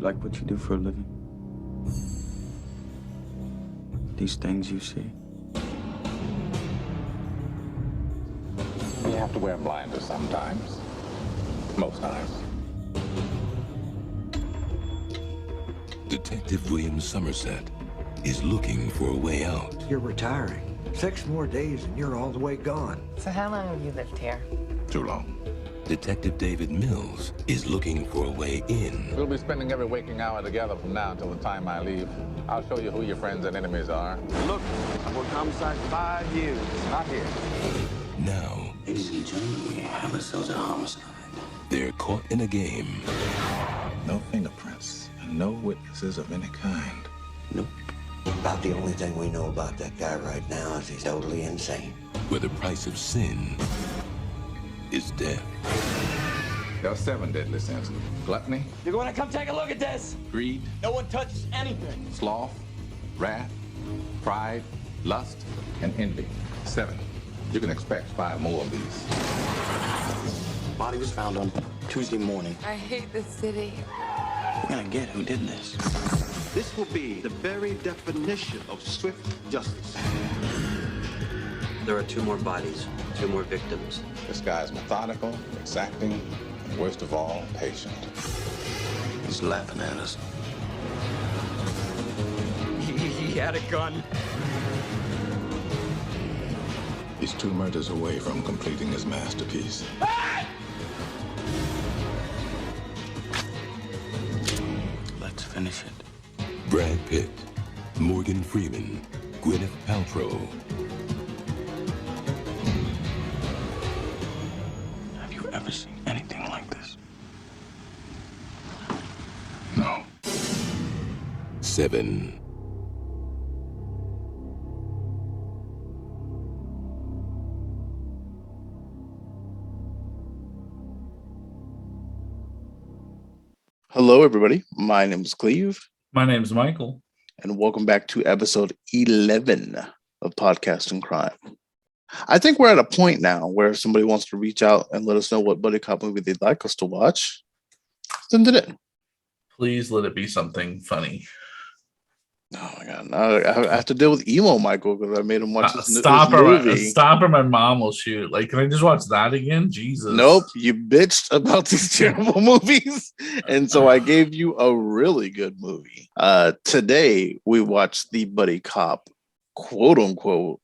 Like what you do for a living? These things you see? You have to wear blinders sometimes. Most times. Detective William Somerset is looking for a way out. You're retiring. 6 more days and you're all the way gone. So how long have you lived here? Too long. Detective David Mills is looking for a way in. We'll be spending every waking hour together from now until the time I leave. I'll show you who your friends and enemies are. Look, I've worked homicide 5 years. Not here. Now, Ladies and gentlemen, we have ourselves a homicide. they're caught in a game No fingerprints and no witnesses of any kind. Nope. About the only thing we know about that guy right now is he's totally insane. where the price of sin is death. There are 7 deadly sins. Gluttony, You're going to come take a look at this. greed, No one touches anything. sloth, wrath, pride, lust, and envy. 7. You can expect 5 more of these. Body was found on Tuesday morning. I hate this city. We're gonna get who did this. This will be the very definition of swift justice. There are 2 more bodies, 2 more victims. This guy's methodical, exacting, and worst of all, patient. He's laughing at us. He had a gun. He's 2 murders away from completing his masterpiece. Let's finish it. Brad Pitt, Morgan Freeman, Gwyneth Paltrow. Have you ever seen anything like this? No. 7. Hello, everybody. My name is Cleve, My name's Michael. and welcome back to episode 11 of Podcast and Crime. I think we're at a point now where somebody wants to reach out and let us know what buddy cop movie they'd like us to watch. Send it in. Please let it be something funny. Oh my god! Now I have to deal with emo Michael because I made him watch this Stop this or movie. stop or my mom will shoot. Like, can I just watch that again? Jesus. Nope, you bitched about these terrible movies, and so I gave you a really good movie. Today we watched the buddy cop, quote unquote,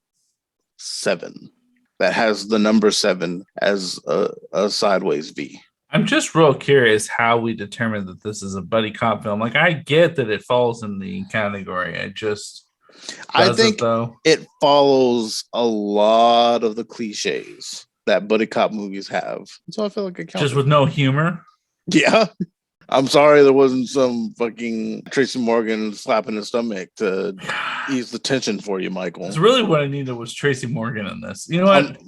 7, that has the number 7 as a sideways V. I'm just real curious how we determine that this is a buddy cop film. Like, I get that it falls in the category. I think it follows a lot of the cliches that buddy cop movies have. So I feel like it counts. Just with no humor. Yeah. I'm sorry there wasn't some fucking Tracy Morgan slapping his stomach to ease the tension for you, Michael. It's really what I needed was Tracy Morgan in this. You know what?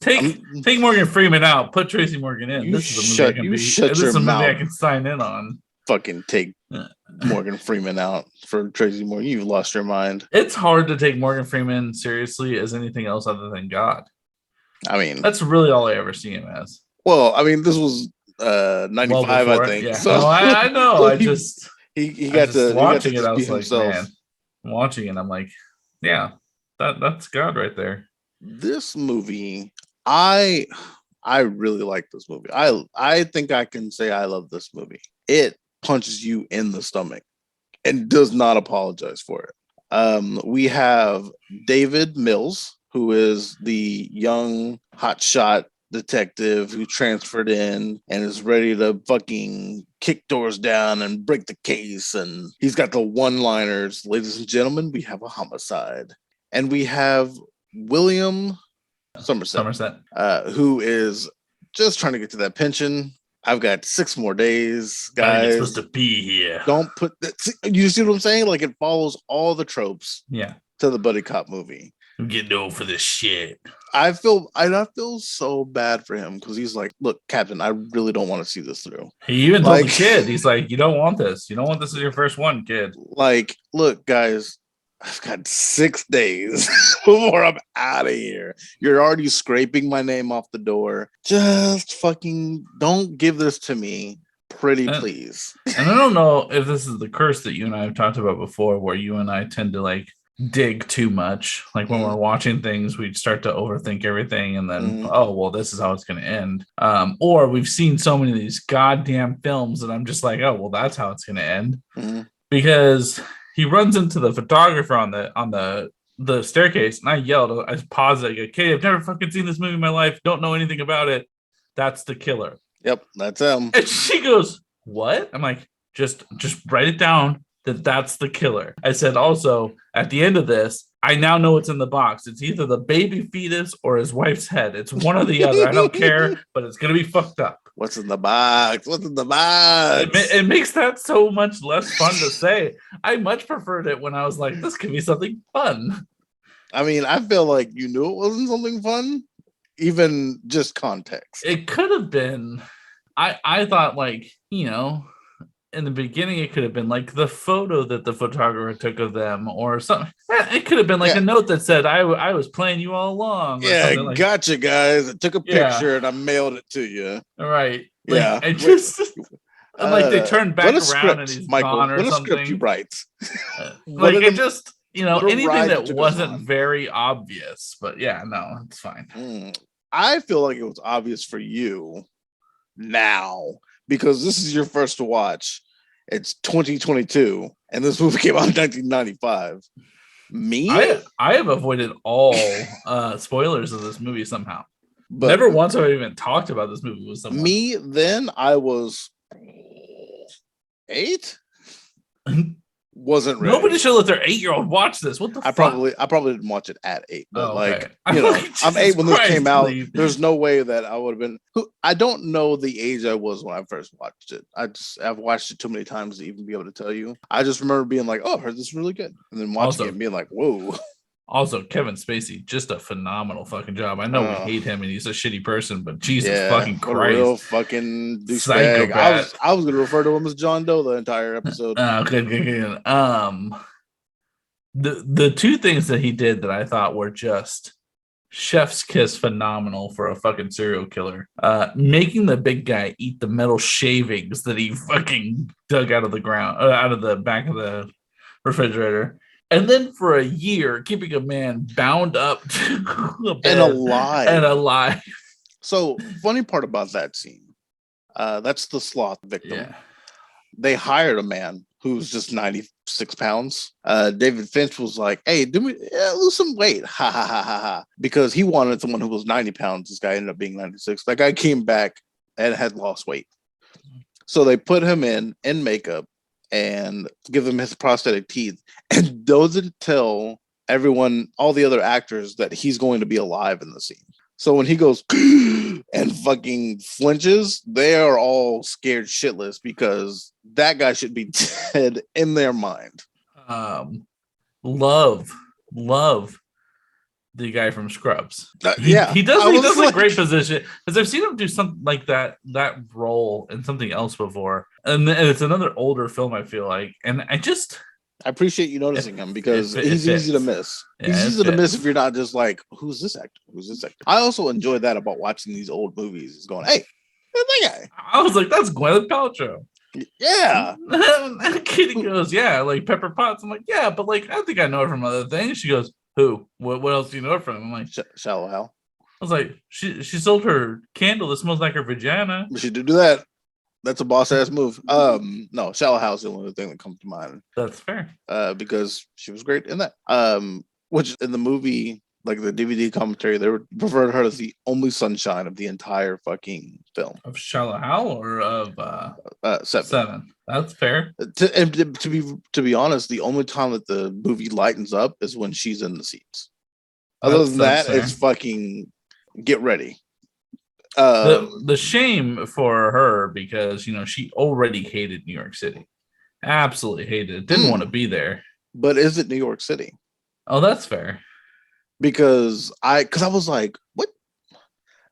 Take Morgan Freeman out. Put Tracy Morgan in. This is a movie I can sign in on. Fucking take Morgan Freeman out for Tracy Morgan. You've lost your mind. It's hard to take Morgan Freeman seriously as anything else other than God. I mean, that's really all I ever see him as. Well, I mean, this was 95, I think. Yeah. So no, I know. so I just he got to watching it. I was like, himself. man, watching it. I'm like, yeah, that's God right there. This movie, I really like this movie. I think I can say I love this movie. It punches you in the stomach and does not apologize for it. We have David Mills, who is the young hotshot detective who transferred in and is ready to fucking kick doors down and break the case. And he's got the one-liners. Ladies and gentlemen, we have a homicide. And we have William Somerset, who is just trying to get to that pension. I've got 6 more days, guys. You're supposed to be here. Don't put that. You see what I'm saying? Like, it follows all the tropes. Yeah. To the buddy cop movie. I'm getting old for this shit. I feel so bad for him because he's like, look, Captain, I really don't want to see this through. He even told the kid, he's like, you don't want this. You don't want this as your first one, kid. Like, look, guys, I've got 6 days before I'm out of here. You're already scraping my name off the door. Just fucking don't give this to me. Pretty please. And I don't know if this is the curse that you and I have talked about before, where you and I tend to like dig too much. Like when we're watching things, we start to overthink everything, and then oh well, this is how it's going to end. Or we've seen so many of these goddamn films that I'm just like, oh well, that's how it's going to end. Because he runs into the photographer on the staircase, and I yelled, I paused it, okay, I've never fucking seen this movie in my life, don't know anything about it. That's the killer. Yep, that's him. And she goes, what? I'm like, just write it down that's the killer. I said also, at the end of this, I now know what's in the box. It's either the baby fetus or his wife's head. It's one or the other. I don't care, but it's going to be fucked up. What's in the box? What's in the box? It makes that so much less fun to say. I much preferred it when I was like, this could be something fun. I mean, I feel like you knew it wasn't something fun, even just context. It could have been. I thought, like, you know, in the beginning, it could have been like the photo that the photographer took of them or something. It could have been like a note that said, I was playing you all along. Yeah, like, gotcha, guys. I took a picture and I mailed it to you. All right. Like, yeah. And just like they turned back around script, and he's Michael, gone or what something. Script you write? Like it just, you know, anything that wasn't wasn't very obvious. But yeah, no, it's fine. I feel like it was obvious for you now because this is your first to watch. It's 2022 and this movie came out in 1995. I have avoided all spoilers of this movie somehow. But never once have I even talked about this movie with someone. Me, then I was 8. Wasn't ready. Nobody should let their 8-year-old watch this. What the fuck? I probably didn't watch it at 8, but okay. like, you know, I'm 8 when this came out. There's no way that I would have been. I don't know the age I was when I first watched it. I've watched it too many times to even be able to tell you. I just remember being like, oh, I heard this is really good, and then watching it and being like, whoa. Also, Kevin Spacey, just a phenomenal fucking job. I know we hate him and he's a shitty person, but Jesus fucking Christ. Real fucking douchebag. I was going to refer to him as John Doe the entire episode. Good. The two things that he did that I thought were just chef's kiss phenomenal for a fucking serial killer. Making the big guy eat the metal shavings that he fucking dug out of the ground, out of the back of the refrigerator. And then for a year, keeping a man bound up to a bed and alive. So, funny part about that scene, that's the sloth victim. Yeah. They hired a man who's just 96 pounds. David Finch was like, hey, lose some weight. Ha, ha, ha, ha, ha. Because he wanted someone who was 90 pounds. This guy ended up being 96. That guy came back and had lost weight. So they put him in makeup and give him his prosthetic teeth, and doesn't tell everyone, all the other actors, that he's going to be alive in the scene. So when he goes and fucking flinches, they are all scared shitless because that guy should be dead in their mind. Love the guy from Scrubs. He does a great position, because I've seen him do something like that role in something else before, and it's another older film, I feel like, and I appreciate you noticing him because he's easy to miss. He's easy to miss if you're not just like, who's this actor? I also enjoy that about watching these old movies, is going, hey, who's that guy? I was like, that's Gwyneth Paltrow. Yeah. And Kitty goes, yeah, like Pepper Potts. I'm like, yeah, but like, I think I know her from other things. She goes, who? What else do you know her from? I'm like, Shallow Hal. I was like, she sold her candle that smells like her vagina. She did do that. That's a boss ass move. No, Shallow Hal is the only thing that comes to mind. That's fair. Because she was great in that. Which in the movie, like the DVD commentary, they referred her as the only sunshine of the entire fucking film. Of Shallow Hal or of Se7en? That's fair. To be honest, the only time that the movie lightens up is when she's in the seats. Other than that, it's fucking get ready. The shame for her, because you know she already hated New York City, absolutely hated it, didn't want to be there. But is it New York City? Oh, that's fair. because I was like, what?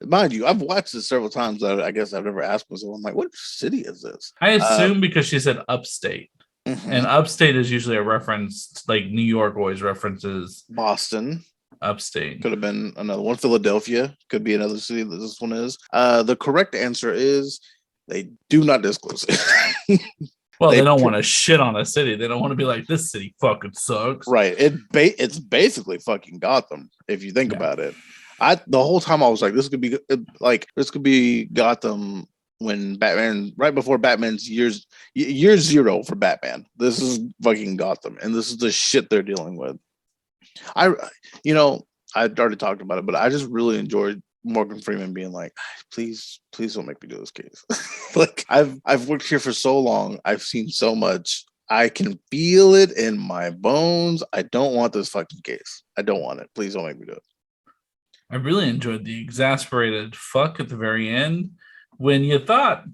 Mind you, I've watched this several times. I guess I've never asked myself. I'm like, what city is this? I assume because she said upstate, Mhm. and upstate is usually a reference. Like New York always references Boston. upstate. Could have been another one. Philadelphia could be another city that this one is. The correct answer is they do not disclose it. Well, they don't want to shit on a city. They don't want to be like, this city fucking sucks. Right. It's basically fucking Gotham if you think about it. The whole time I was like, this could be Gotham when Batman, right before Batman's year zero for Batman. This is fucking Gotham, and this is the shit they're dealing with. I already talked about it, but I just really enjoyed Morgan Freeman being like, please don't make me do this case. Like I've worked here for so long. I've seen so much. I can feel it in my bones. I don't want this fucking case. I don't want it. Please don't make me do it. I really enjoyed the exasperated fuck at the very end when you thought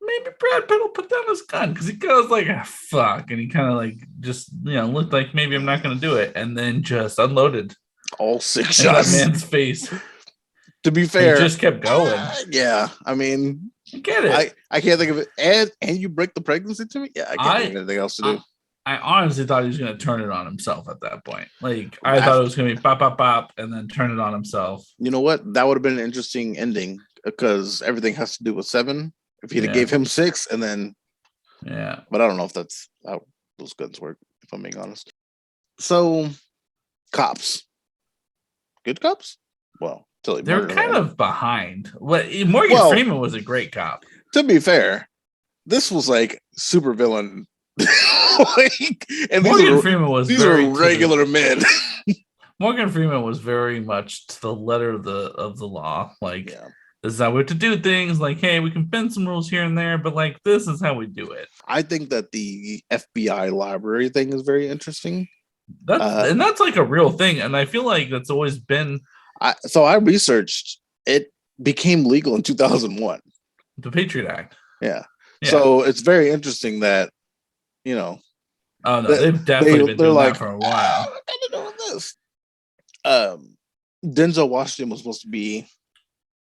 maybe Brad Pitt will put down his gun because he goes like, fuck. And he kind of like just, looked like maybe I'm not going to do it. And then just unloaded all 6 in shots that man's face. To be fair, he just kept going. Yeah. I mean, I get it. I can't think of it. And you break the pregnancy to me? Yeah, I can't think of anything else to do. I honestly thought he was going to turn it on himself at that point. Like, I thought it was going to be pop, pop, pop, and then turn it on himself. You know what? That would have been an interesting ending because everything has to do with 7. If he'd have gave him 6 and then... Yeah. But I don't know if that's how those guns work, if I'm being honest. So, cops. Good cops? Well, they're kind of behind. Morgan Freeman was a great cop. To be fair, this was like super villain. And Morgan Freeman was these are regular men. Morgan Freeman was very much to the letter of the law. Like, this is how we have to do things. Like, hey, we can bend some rules here and there, but like, this is how we do it. I think that the FBI library thing is very interesting. That's like a real thing, and I feel like that's always been. So I researched. It became legal in 2001. The Patriot Act. Yeah. So it's very interesting that, Oh no, they've definitely been doing that for a while. I don't know this. Denzel Washington was supposed to be,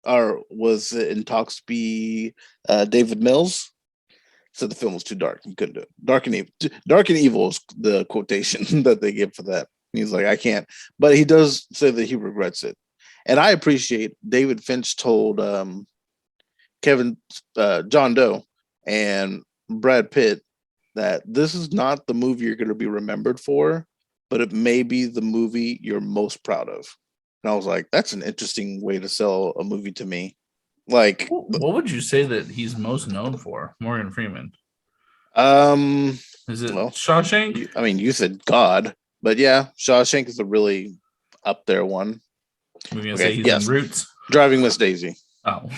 or was in talks to be David Mills. Said the film was too dark. He couldn't do it. Dark and evil is the quotation that they give for that. He's like, I can't. But he does say that he regrets it. And I appreciate David Finch told John Doe and Brad Pitt that this is not the movie you're going to be remembered for, but it may be the movie you're most proud of. And I was like, that's an interesting way to sell a movie to me. Like, what would you say that he's most known for, Morgan Freeman? Is it Shawshank? I mean, you said God, but yeah, Shawshank is a really up there one. We're gonna say he's in Roots. Driving Miss Daisy. Oh,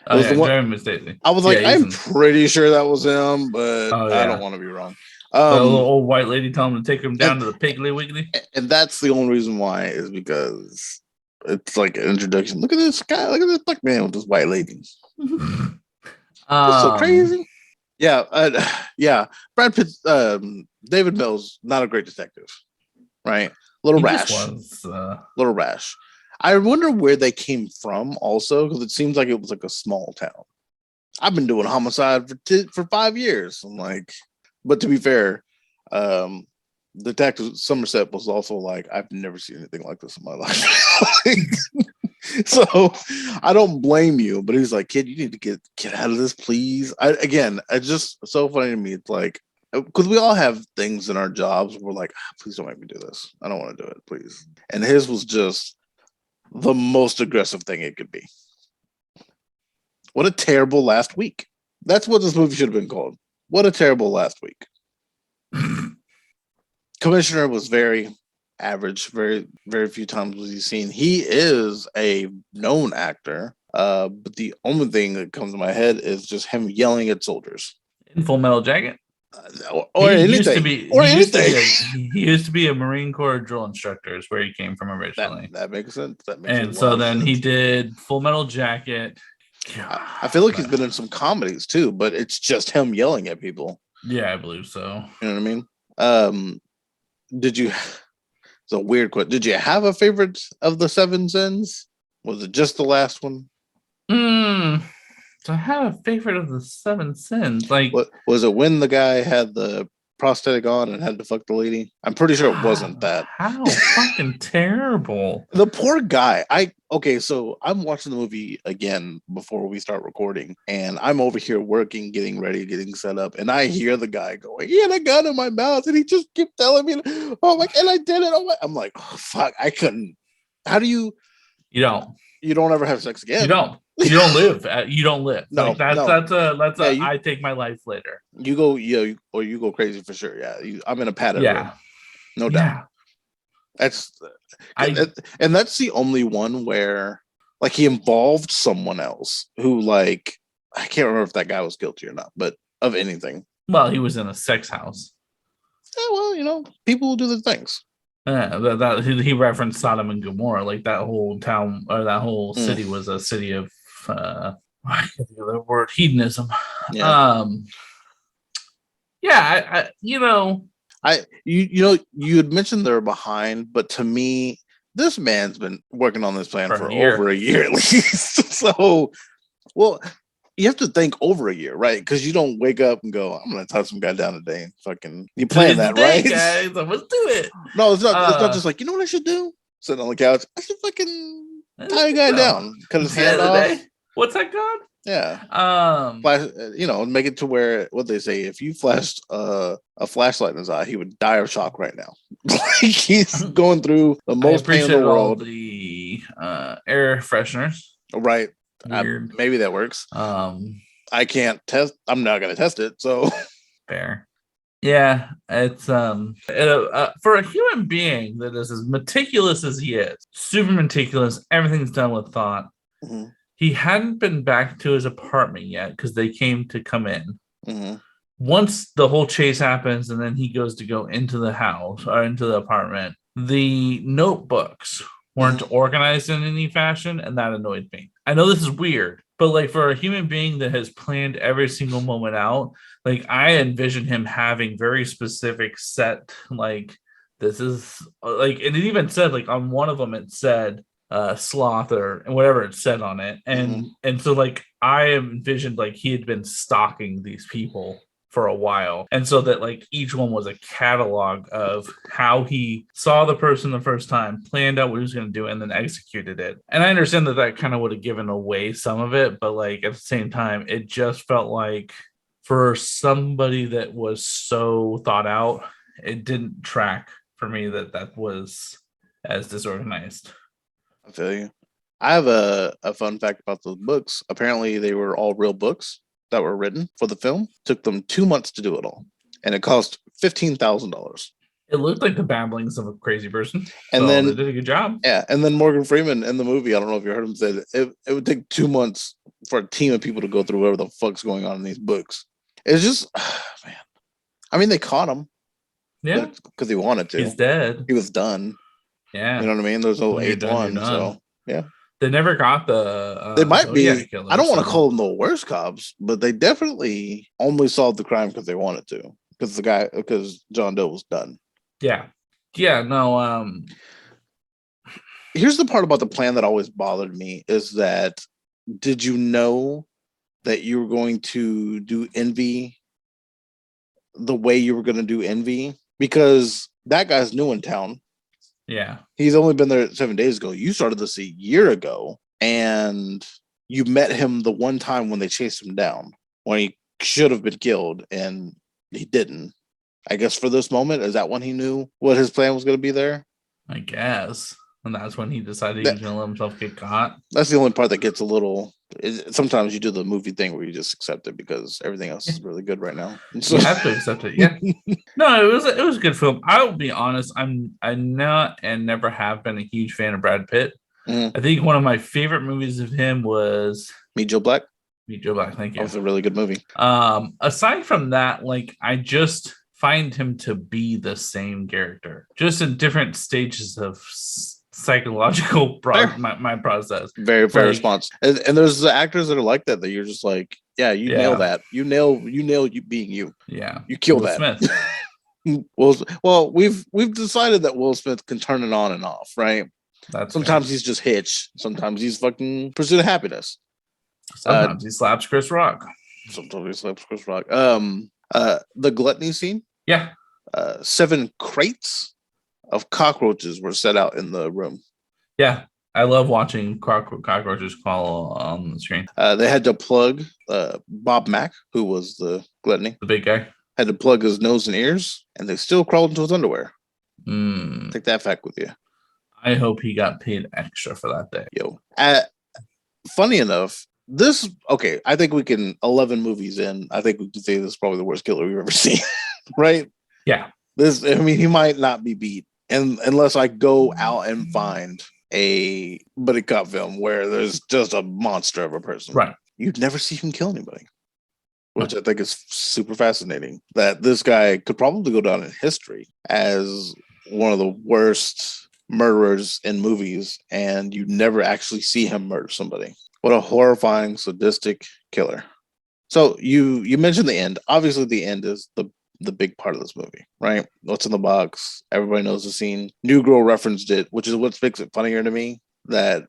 Driving Miss Daisy. I was like, I'm pretty sure that was him, but I don't want to be wrong. The little old white lady telling him to take him down to the Piggly Wiggly. And that's the only reason why is because it's like an introduction. Look at this guy. Look at this black man with this white lady. That's so crazy. Yeah. Brad Pitt, David Mills, not a great detective, right? Little rash. I wonder where they came from also, because it seems like it was like a small town. I've been doing homicide for 5 years. I'm like, but to be fair, Detective Somerset was also like, I've never seen anything like this in my life. So I don't blame you, but he's like, kid, you need to get out of this, please. It's just so funny to me. It's like, because we all have things in our jobs where we're like, please don't make me do this. I don't want to do it, please. And his was just the most aggressive thing it could be. What a terrible last week. That's what this movie should have been called. What a terrible last week. Commissioner was very average. Very, very few times was he seen. He is a known actor, but the only thing that comes to my head is just him yelling at soldiers. In Full Metal Jacket? Or anything. He used to be a Marine Corps drill instructor is where he came from originally. That makes sense. And so then he did Full Metal Jacket. I feel like he's been in some comedies too, but it's just him yelling at people. Yeah, I believe so. You know what I mean? It's a weird question. Did you have a favorite of the seven sins? Was it just the last one? So I have a favorite of the seven sins. Like, What was it when the guy had the prosthetic on and had to fuck the lady? I'm pretty sure it wasn't that. How fucking terrible. The poor guy. So I'm watching the movie again before we start recording, and I'm over here working, getting ready, getting set up, and I hear the guy going, he had a gun in my mouth, and he just kept telling me, oh my, and I did it. Oh my. I'm like, oh, fuck, I couldn't. How do you? You don't ever have sex again. You don't live. You don't live. No, like that's I take my life later. You go, or you go crazy for sure. Yeah, I'm in a padded room. No doubt. That's and that's the only one where like he involved someone else who like I can't remember if that guy was guilty or not, but of anything. Well, he was in a sex house. Yeah, well, people will do the things. That he referenced Sodom and Gomorrah, like that whole town or that whole city was a city of I can't think of the word, hedonism. Yeah. You had mentioned they're behind, but to me, this man's been working on this plan for over a year at least. So, well, you have to think over a year, right? Because you don't wake up and go, "I'm going to touch some guy down today." And fucking, you plan that, right? Guys, let's do it. No, it's not. It's not just like, you know what I should do? Sit on the couch. I should fucking tie a guy down, cut his hand off. What's that called? Yeah. Flash, make it to where what they say, if you flashed a flashlight in his eye, he would die of shock right now. He's going through the most pain in the world. The air fresheners. Right. Maybe that works. I can't test. I'm not gonna test it. So fair. Yeah, it's for a human being that is as meticulous as he is, super meticulous. Everything's done with thought. Mm-hmm. He hadn't been back to his apartment yet because they came to come in. Mm-hmm. Once the whole chase happens, and then he goes to go into the house or into the apartment, the notebooks weren't organized in any fashion, and that annoyed me. I know this is weird, but like for a human being that has planned every single moment out, like I envision him having very specific set, like this is like, and it even said like on one of them it said sloth or whatever it said on it, and so like I envisioned like he had been stalking these people for a while, and so that like each one was a catalog of how he saw the person the first time, planned out what he was going to do, and then executed it. And I understand that kind of would have given away some of it, but like at the same time it just felt like for somebody that was so thought out, it didn't track for me that was as disorganized. I feel you. I have a fun fact about those books. Apparently they were all real books that were written for the film. Took them 2 months to do it all, and it cost $15,000. It looked like the babblings of a crazy person, and then they did a good job. Yeah, and then Morgan Freeman in the movie, I don't know if you heard him say that it would take 2 months for a team of people to go through whatever the fuck's going on in these books. It's just, man. I mean, they caught him, yeah, because he wanted to. He's dead. He was done. Yeah, you know what I mean. There's no eighth one, so yeah. They never got the. They might be. Killers, I don't want to call them the worst cops, but they definitely only solved the crime because they wanted to. Because John Doe was done. Yeah. No. Here's the part about the plan that always bothered me is that did you know that you were going to do Envy the way you were going to do Envy? Because that guy's new in town. Yeah. He's only been there 7 days ago. You started this a year ago, and you met him the one time when they chased him down, when he should have been killed, and he didn't. I guess for this moment, is that when he knew what his plan was going to be there? I guess. And that's when he decided he was going to let himself get caught. That's the only part that gets a little... Sometimes you do the movie thing where you just accept it because everything else is really good right now. So. You have to accept it, yeah. No, it was a good film. I will be honest, I'm not and never have been a huge fan of Brad Pitt. I think one of my favorite movies of him was Meet Joe Black. Meet Joe Black, thank you. That was a really good movie. Aside from that, like I just find him to be the same character, just in different stages of psychological my process. Very fair response. And there's actors that are like that you're just like, yeah, you nail that. You nail you being you. Yeah. You kill Will that. Smith. Well, we've decided that Will Smith can turn it on and off, right? That's Sometimes fair. he's just Hitch. Sometimes he's fucking Pursuit of Happiness. Sometimes he slaps Chris Rock. Sometimes he slaps Chris Rock. The gluttony scene. Yeah. 7 crates of cockroaches were set out in the room. Yeah. I love watching cockroaches crawl on the screen. They had to plug Bob Mack, who was the gluttony, The big guy. had to plug his nose and ears, and they still crawled into his underwear. Mm. Take that fact with you. I hope he got paid extra for that day. Yo. Funny enough, I think we can, 11 movies in, I think we can say this is probably the worst killer we've ever seen. Right? Yeah. He might not be beat unless I go out and find a buddy cop film where there's just a monster of a person. Right. You'd never see him kill anybody, which I think is super fascinating. That this guy could probably go down in history as one of the worst murderers in movies, and you never actually see him murder somebody. What a horrifying, sadistic killer. So you mentioned the end. Obviously, the end is the big part of this movie, right? What's in the box? Everybody knows the scene. New Girl referenced it, which is what makes it funnier to me. That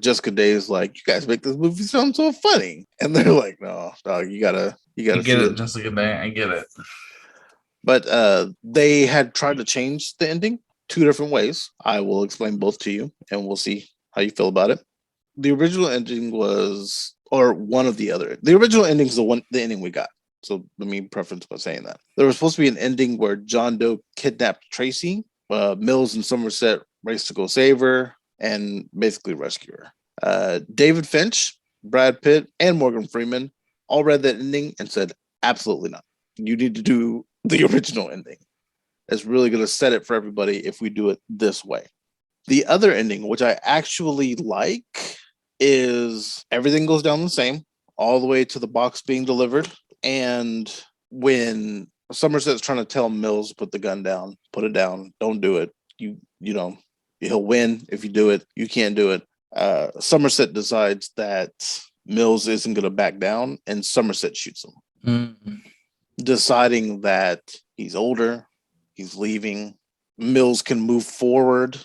Jessica Day is like, you guys make this movie sound so funny, and they're like, no, dog, you gotta get it, Jessica Day. I get it. But they had tried to change the ending 2 different ways. I will explain both to you, and we'll see how you feel about it. The original ending was, or one of the other. The original ending is the ending we got. So let me preference by saying that. There was supposed to be an ending where John Doe kidnapped Tracy. Mills and Somerset raced to go save her and basically rescue her. David Finch, Brad Pitt, and Morgan Freeman all read that ending and said, absolutely not. You need to do the original ending. It's really going to set it for everybody if we do it this way. The other ending, which I actually like, is everything goes down the same all the way to the box being delivered. And when Somerset's trying to tell Mills, put the gun down, put it down, don't do it. You know, he'll win if you do it. You can't do it. Somerset decides that Mills isn't going to back down, and Somerset shoots him, deciding that he's older, he's leaving. Mills can move forward,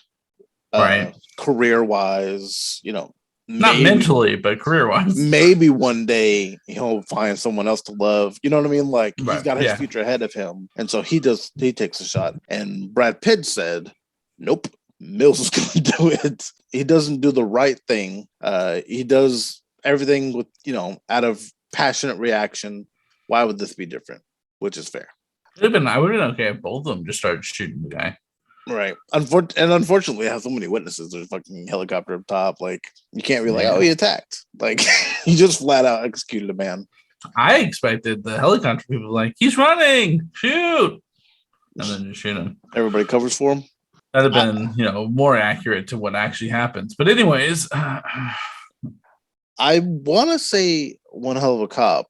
right? Career-wise, you know. Not mentally, but career-wise. Maybe one day he'll find someone else to love. You know what I mean? Like, right. He's got his future ahead of him. And so he takes a shot. And Brad Pitt said, nope, Mills is going to do it. He doesn't do the right thing. He does everything with, out of passionate reaction. Why would this be different? Which is fair. I would have been okay if both of them just started shooting the guy. Right. Unfortunately, I have so many witnesses. There's a fucking helicopter up top. Like, you can't be like, oh, he attacked. Like, he just flat out executed a man. I expected the helicopter people like, he's running, shoot, and then just shoot him. Everybody covers for him. That'd have been, more accurate to what actually happens. But anyways, I want to say One Hell of a Cop,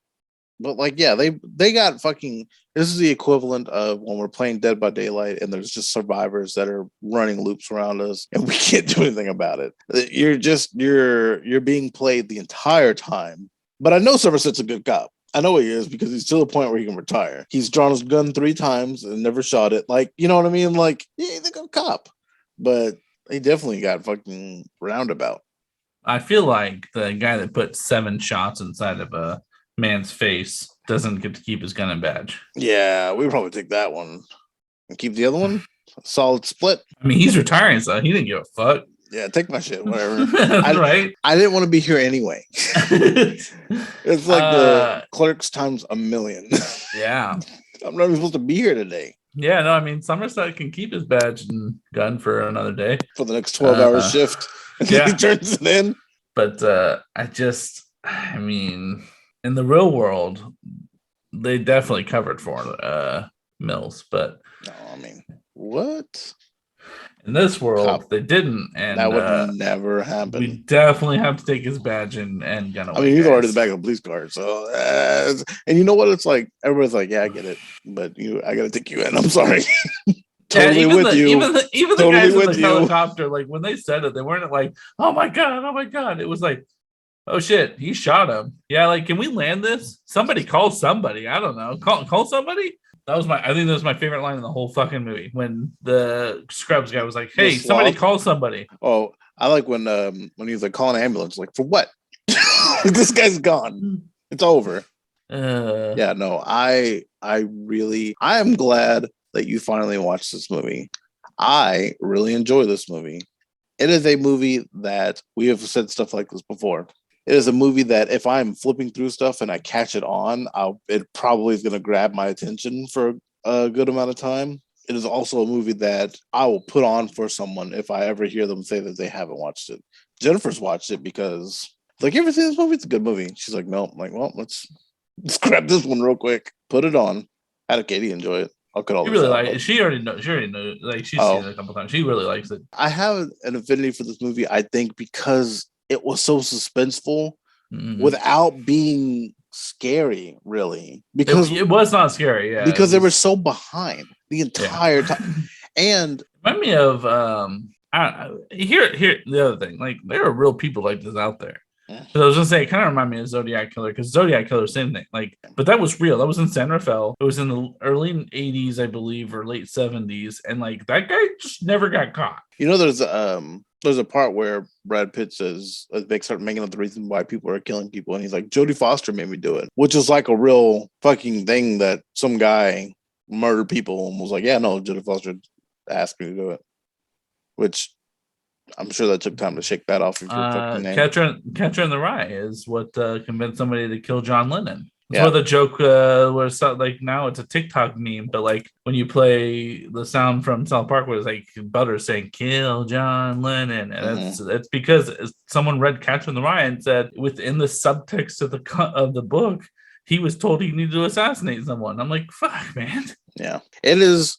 but they got fucking. This is the equivalent of when we're playing Dead by Daylight and there's just survivors that are running loops around us and we can't do anything about it. You're being played the entire time. But I know Somerset's a good cop. I know he is because he's to the point where he can retire. He's drawn his gun 3 times and never shot it. Like, you know what I mean? Like, yeah, he's a good cop. But he definitely got fucking roundabout. I feel like the guy that put 7 shots inside of a man's face doesn't get to keep his gun and badge. Yeah, we probably take that one and keep the other one. Solid split. I mean, he's retiring, so he didn't give a fuck. Yeah, take my shit, whatever. Right? I didn't want to be here anyway. It's like the Clerks times a million. Yeah. I'm not even supposed to be here today. Yeah, no, I mean, Somerset can keep his badge and gun for another day. For the next 12-hour shift. Yeah. He turns it in. But I mean, in the real world, they definitely covered for Mills, but no, I mean, what? In this world, they didn't, and that would never happen. We definitely have to take his badge and gun away. I mean, he's already in the back of a police car, so and you know what? It's like everybody's like, "Yeah, I get it," but I got to take you in. I'm sorry. Totally with you. Even the guys in the helicopter, like when they said it, they weren't like, "Oh my god!" It was like, "Oh shit, he shot him." Yeah, like, can we land this? Somebody call somebody. I don't know. Call somebody. I think that was my favorite line in the whole fucking movie when the Scrubs guy was like, The "Hey, somebody sloth? call somebody." Oh, I like when he was like calling an ambulance, like for what? This guy's gone. It's over. Yeah, no, I am glad that you finally watched this movie. I really enjoy this movie. It is a movie that we have said stuff like this before. It is a movie that if I'm flipping through stuff and I catch it on, it probably is going to grab my attention for a good amount of time. It is also a movie that I will put on for someone if I ever hear them say that they haven't watched it. Jennifer's watched it because, like, you ever seen this movie? It's a good movie. She's like, no. I'm like, well, let's grab this one real quick. Put it on. How did Katie enjoy it? I'll cut all She this really out. like. She already knows. Like she's seen it a couple times. She really likes it. I have an affinity for this movie, I think, because it was so suspenseful without being scary, really. Because it was not scary, yeah. Because they were so behind the entire time. And remind me of here the other thing. Like there are real people like this out there. But I was gonna say, it kind of reminded me of Zodiac Killer because Zodiac Killer, same thing. Like, but that was real. That was in San Rafael. It was in the early 80s, I believe, or late 70s, and like that guy just never got caught. You know, there's a part where Brad Pitt says they start making up the reason why people are killing people, and he's like, Jodie Foster made me do it, which is like a real fucking thing that some guy murdered people and was like, yeah, no, Jodie Foster asked me to do it, which I'm sure that took time to shake that off of your fucking name. Catcher in the Rye is what convinced somebody to kill John Lennon. That's where the joke was like now it's a TikTok meme, but like when you play the sound from South Park where it's like Butter saying "Kill John Lennon," and it's because someone read Catcher in the Rye and said within the subtext of the book he was told he needed to assassinate someone. I'm like, fuck, man. Yeah, it is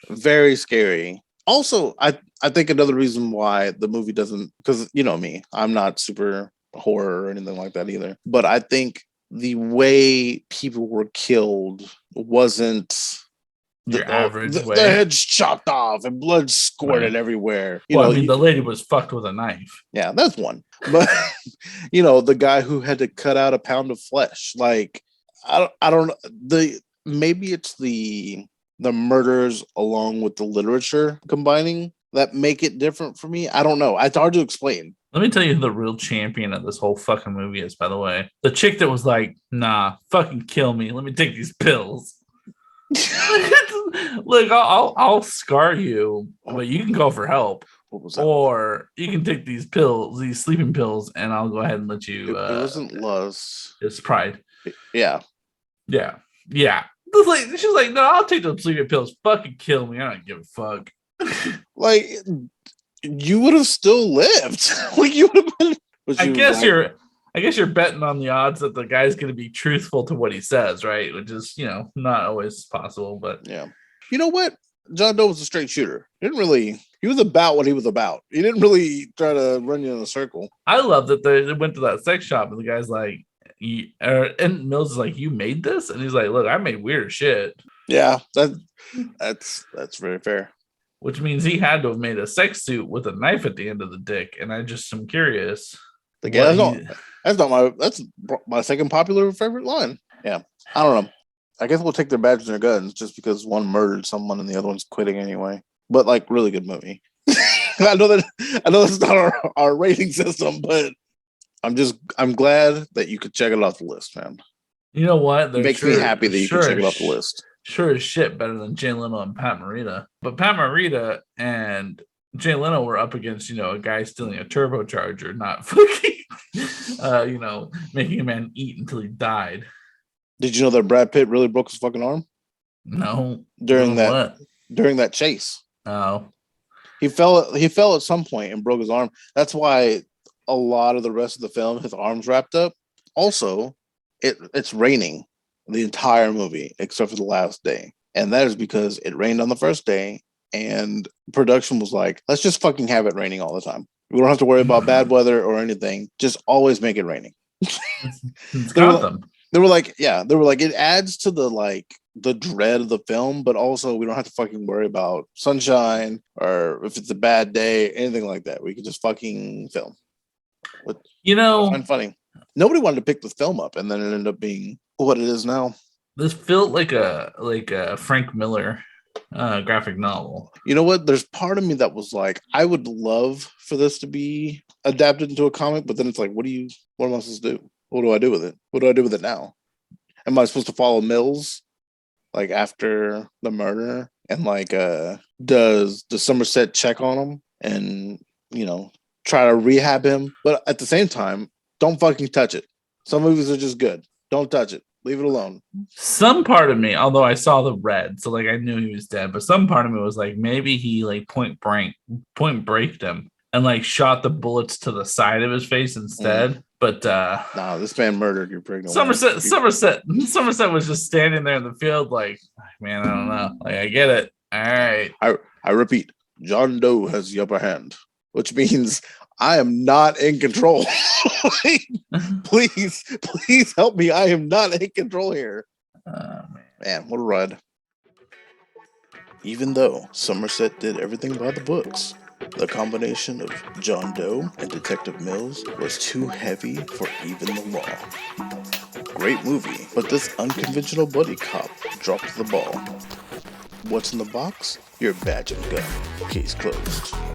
very scary. Also, I think another reason why the movie doesn't, because you know me, I'm not super horror or anything like that either. But I think the way people were killed wasn't your average way. The heads chopped off and blood squirted everywhere. I mean, the lady was fucked with a knife. Yeah, that's one. But the guy who had to cut out a pound of flesh. Like, I don't. Maybe it's the murders along with the literature combining that make it different for me. I don't know. It's hard to explain. Let me tell you who the real champion of this whole fucking movie is, by the way. The chick that was like, nah, fucking kill me. Let me take these pills. Look, I'll scar you, but you can go for help. What was that? Or you can take these pills, these sleeping pills, and I'll go ahead and let you. It wasn't lust. It's pride. Yeah. She's like, no, I'll take those sleeping pills. Fucking kill me. I don't give a fuck. Like, you would have still lived. Like, you would have been. I guess you're betting on the odds that the guy's going to be truthful to what he says, right? Which is, not always possible. But yeah, you know what? John Doe was a straight shooter. He was about what he was about. He didn't really try to run you in a circle. I love that they went to that sex shop and the guy's like, and Mills is like, you made this? And he's like, look, I made weird shit. Yeah, that's very fair. Which means he had to have made a sex suit with a knife at the end of the dick. And I just am curious. That's my second popular favorite line. Yeah, I don't know. I guess we'll take their badges and their guns just because one murdered someone and the other one's quitting anyway. But like, really good movie. I know that's not our rating system, but I'm glad that you could check it off the list, man. You know what? It makes me happy that you can check it off the list. Sure as shit better than Jay Leno and Pat Morita. But Pat Morita and Jay Leno were up against, a guy stealing a turbocharger, not fucking, making a man eat until he died. Did you know that Brad Pitt really broke his fucking arm? No. During that chase. Oh. He fell at some point and broke his arm. That's why a lot of the rest of the film, his arm's wrapped up. Also, it's raining the entire movie except for the last day. And that is because it rained on the first day and production was like, let's just fucking have it raining all the time. We don't have to worry about bad weather or anything. Just always make it raining. They were like, it adds to the dread of the film, but also we don't have to fucking worry about sunshine or if it's a bad day, anything like that. We can just fucking film. But, I find funny. Nobody wanted to pick the film up, and then it ended up being what it is now. This felt like a Frank Miller graphic novel. You know what? There's part of me that was like, I would love for this to be adapted into a comic, but then it's like, what am I supposed to do? What do I do with it? What do I do with it now? Am I supposed to follow Mills like after the murder? And like does Somerset check on him and try to rehab him? But at the same time, don't fucking touch it. Some movies are just good. Don't touch it. Leave it alone. Some part of me, although I saw the red, so like I knew he was dead, but some part of me was like, maybe he like point braked him and like shot the bullets to the side of his face instead. But nah, this man murdered your pregnant Somerset was just standing there in the field like, man, I don't know. Like, I get it. All right. I repeat, John Doe has the upper hand, which means I am not in control. Please help me. I am not in control here. Man, what a ride. Even though Somerset did everything by the books, the combination of John Doe and Detective Mills was too heavy for even the law. Great movie, but this unconventional buddy cop dropped the ball. What's in the box? Your badge and gun. Case closed.